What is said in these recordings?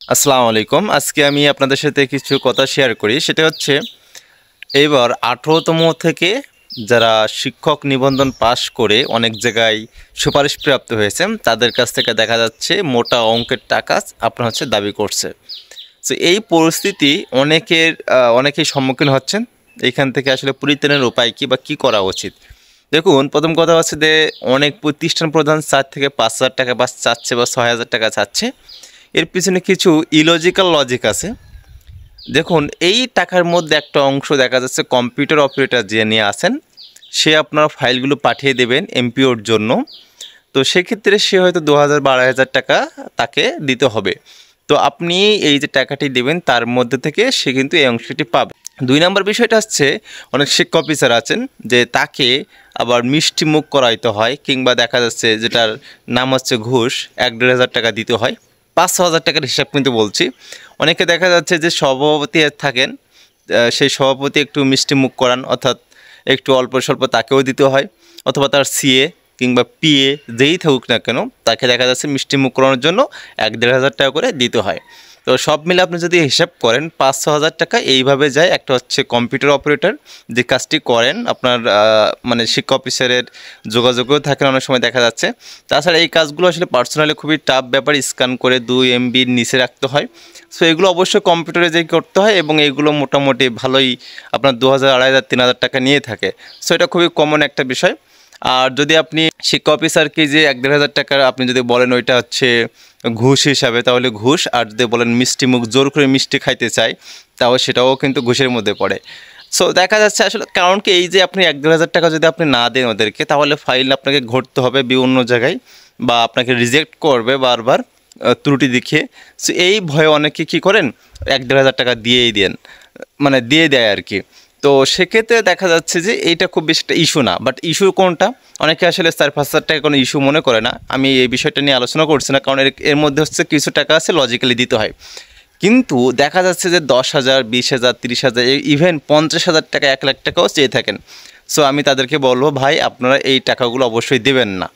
আসসালামু আলাইকুম। আজকে আমি আপনাদের সাথে কিছু কথা শেয়ার করি। সেটা হচ্ছে এবার 18তম থেকে যারা শিক্ষক নিবন্ধন পাশ করে অনেক জায়গায় সুপারিশপ্রাপ্ত হয়েছেন তাদের কাছ থেকে দেখা যাচ্ছে মোটা অঙ্কের টাকা আপনার দাবি করছে। তো এই পরিস্থিতি অনেকেই সম্মুখীন হচ্ছেন। এইখান থেকে আসলে পরিত্রাণের উপায় কী বা কী করা উচিত? দেখুন, প্রথম কথা হচ্ছে যে অনেক প্রতিষ্ঠান প্রধান 4 থেকে 5,000 টাকা বা চাচ্ছে বা 6,000 টাকা চাচ্ছে। এর পিছনে কিছু ইলজিক্যাল লজিক আছে। দেখুন, এই টাকার মধ্যে একটা অংশ দেখা যাচ্ছে কম্পিউটার অপারেটর যে নিয়ে আসেন, সে আপনার ফাইলগুলো পাঠিয়ে দেবেন এমপিওর জন্য। তো সেক্ষেত্রে সে হয়তো 2,000 বা 2,500 টাকা তাকে দিতে হবে। তো আপনি এই যে টাকাটি দেবেন তার মধ্যে থেকে সে কিন্তু এই অংশটি পাবে। 2 নম্বর বিষয়টা হচ্ছে অনেক শিক্ষা অফিসার আছেন যে তাকে আবার মিষ্টি মুখ করাইতে হয়, কিংবা দেখা যাচ্ছে যেটার নাম হচ্ছে ঘুষ, 1-1,500 টাকা দিতে হয়। 5-6,000 টাকার হিসাব কিন্তু বলছি। অনেকে দেখা যাচ্ছে যে সভাপতি থাকেন, সেই সভাপতি একটু মিষ্টি মুখ করান, অর্থাৎ একটু অল্প স্বল্প তাকেও দিতে হয়, অথবা তার সিএ কিংবা পিএ যেই থাকুক না কেন তাকে দেখা যাচ্ছে মিষ্টি মুখ করানোর জন্য 1-1,500 টাকা করে দিতে হয়। তো সব মিলে আপনি যদি হিসাব করেন 5-6,000 টাকা এইভাবে যায়। একটা হচ্ছে কম্পিউটার অপারেটর যে কাজটি করেন আপনার মানে শিক্ষা অফিসারের যোগাযোগও থাকেন অনেক সময় দেখা যাচ্ছে। তাছাড়া এই কাজগুলো আসলে পার্সোনালি খুবই টাফ ব্যাপার, স্ক্যান করে 2 MBর নিচে রাখতে হয়। সো এগুলো অবশ্যই কম্পিউটারে যেয়ে করতে হয়, এবং এগুলো মোটামুটি ভালোই আপনার 2,000, 2,500, 3,000 টাকা নিয়ে থাকে। সো এটা খুবই কমন একটা বিষয়। আর যদি আপনি শিক্ষা অফিসারকে যে 1-1,500 টাকা আপনি যদি বলেন ওইটা হচ্ছে ঘুষ হিসাবে, তাহলে ঘুষ। আর যদি বলেন মিষ্টি মুখ, জোর করে মিষ্টি খাইতে চাই, তাও সেটাও কিন্তু ঘুষের মধ্যে পড়ে। সো দেখা যাচ্ছে আসলে কারণ কি, এই যে আপনি 1-1,500 টাকা যদি আপনি না দেন ওদেরকে, তাহলে ফাইল আপনাকে ঘটতে হবে বিভিন্ন জায়গায়, বা আপনাকে রিজেক্ট করবে বারবার ত্রুটি দেখিয়ে। সো এই ভয়ে অনেকে কী করেন, 1-1,500 টাকা দিয়েই দেন, মানে দিয়ে দেয় আর কি। তো সেক্ষেত্রে দেখা যাচ্ছে যে এইটা খুব বেশি একটা ইস্যু না। বাট ইস্যু কোনটা, অনেকে আসলে 4-5,000 টাকা কোনো ইস্যু মনে করে না। আমি এই বিষয়টা নিয়ে আলোচনা করছি না, কারণ এর মধ্যে হচ্ছে কিছু টাকা আছে লজিক্যালি দিতে হয়। কিন্তু দেখা যাচ্ছে যে 10,000, 20,000, 30,000, ইভেন 50,000 টাকা, 1,00,000 টাকাও চেয়ে থাকেন। সো আমি তাদেরকে বলবো, ভাই আপনারা এই টাকাগুলো অবশ্যই দেবেন না।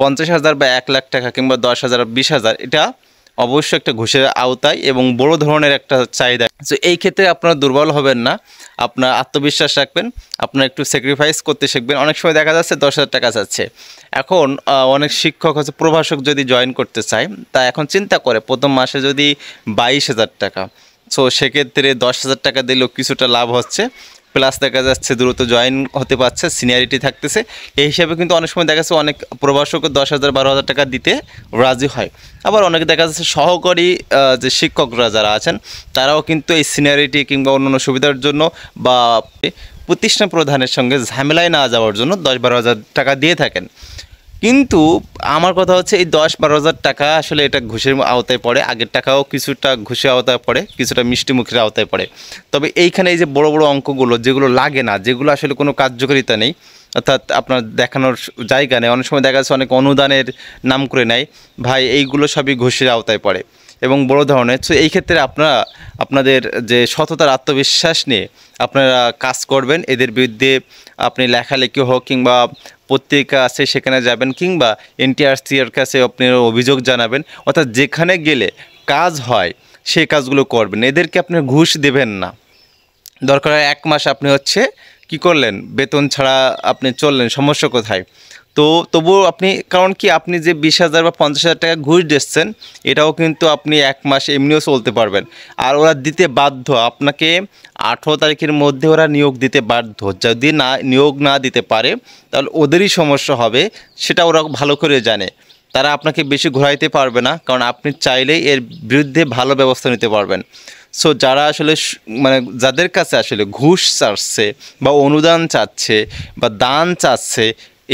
50,000 বা 1,00,000 টাকা কিংবা 10,000, 20,000 এটা অবশ্যই একটা ঘুষের আওতায় এবং বড় ধরনের একটা চাহিদা। সো এই ক্ষেত্রে আপনারা দুর্বল হবেন না, আপনার আত্মবিশ্বাস রাখবেন, আপনারা একটু স্যাক্রিফাইস করতে শিখবেন। অনেক সময় দেখা যাচ্ছে 10,000 টাকা চাচ্ছে। এখন অনেক শিক্ষক হচ্ছে প্রভাষক যদি জয়েন করতে চায়, তা এখন চিন্তা করে প্রথম মাসে যদি 22,000 টাকা, সো সেক্ষেত্রে 10,000 টাকা দিলেও কিছুটা লাভ হচ্ছে, প্লাস দেখা যাচ্ছে দ্রুত জয়েন হতে পারছে, সিনিয়রিটি থাকতেছে। এই হিসাবে কিন্তু অনেক সময় দেখা যাচ্ছে অনেক প্রভাষকও 10,000, 12,000 টাকা দিতে রাজি হয়। আবার অনেকে দেখা যাচ্ছে সহকারী যে শিক্ষকরা যারা আছেন তারাও কিন্তু এই সিনিয়রিটি কিংবা অন্যান্য সুবিধার জন্য বা প্রতিষ্ঠান প্রধানের সঙ্গে ঝামেলায় না যাওয়ার জন্য 10-12,000 টাকা দিয়ে থাকেন। কিন্তু আমার কথা হচ্ছে এই 10-12,000 টাকা আসলে এটা ঘুষের আওতায় পড়ে। আগের টাকাও কিছুটা ঘুষের আওতায় পড়ে, কিছুটা মিষ্টিমুখের আওতায় পড়ে। তবে এইখানে এই যে বড় বড় অঙ্কগুলো যেগুলো লাগে না, যেগুলো আসলে কোনো কার্যকারিতা নেই, অর্থাৎ আপনার দেখানোর জায়গা নেই, অনেক সময় দেখা যাচ্ছে অনেক অনুদানের নাম করে নেয়, ভাই এইগুলো সবই ঘুষের আওতায় পড়ে এবং বড় ধরনের। সো এই ক্ষেত্রে আপনারা আপনাদের যে সততার আত্মবিশ্বাস নিয়ে আপনারা কাজ করবেন। এদের বিরুদ্ধে আপনি লেখালেখি হোক কিংবা পত্রিকা আছে সেখানে যাবেন, কিংবা এনটিআরসির কাছে আপনি অভিযোগ জানাবেন। অর্থাৎ যেখানে গেলে কাজ হয় সেই কাজগুলো করবেন, এদেরকে আপনি ঘুষ দেবেন না। দরকার হয় 1 মাস আপনি কি করলেন, বেতন ছাড়া আপনি চললেন, সমস্যা কোথায়? তো তবুও আপনি, কারণ কি আপনি যে 20,000 বা 50,000 টাকা ঘুষ দিচ্ছেন, এটাও কিন্তু আপনি 1 মাস এমনিও চলতে পারবেন। আর ওরা দিতে বাধ্য, আপনাকে 18 তারিখের মধ্যে ওরা নিয়োগ দিতে বাধ্য। যদি নিয়োগ না দিতে পারে তাহলে ওদেরই সমস্যা হবে, সেটা ওরা ভালো করে জানে। তারা আপনাকে বেশি ঘোরাইতে পারবে না, কারণ আপনি চাইলেই এর বিরুদ্ধে ভালো ব্যবস্থা নিতে পারবেন। সো যারা আসলে মানে যাদের কাছে আসলে ঘুষ চাচ্ছে বা অনুদান চাচ্ছে বা দান চাচ্ছে,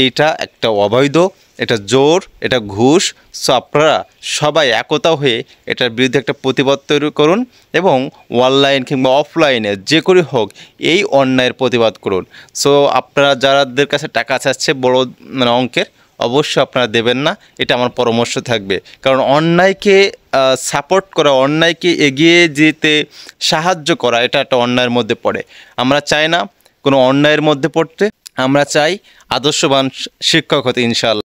এটা একটা অবৈধ, এটা জোর, এটা ঘুষ। সো আপনারা সবাই একতা হয়ে এটার বিরুদ্ধে একটা প্রতিবাদ তৈরি করুন, এবং অনলাইন কিংবা অফলাইনে যে করে হোক এই অন্যায়ের প্রতিবাদ করুন। সো আপনারা যাদের কাছে টাকা চাচ্ছে বড় মানে অঙ্কের, অবশ্যই আপনারা দেবেন না, এটা আমার পরামর্শ থাকবে। কারণ অন্যায়কে সাপোর্ট করা, অন্যায়কে এগিয়ে যেতে সাহায্য করা, এটা একটা অন্যায়ের মধ্যে পড়ে। আমরা চাই না কোনো অন্যায়ের মধ্যে পড়তে, আমরা চাই আদর্শবান শিক্ষক হতে, ইনশাআল্লাহ।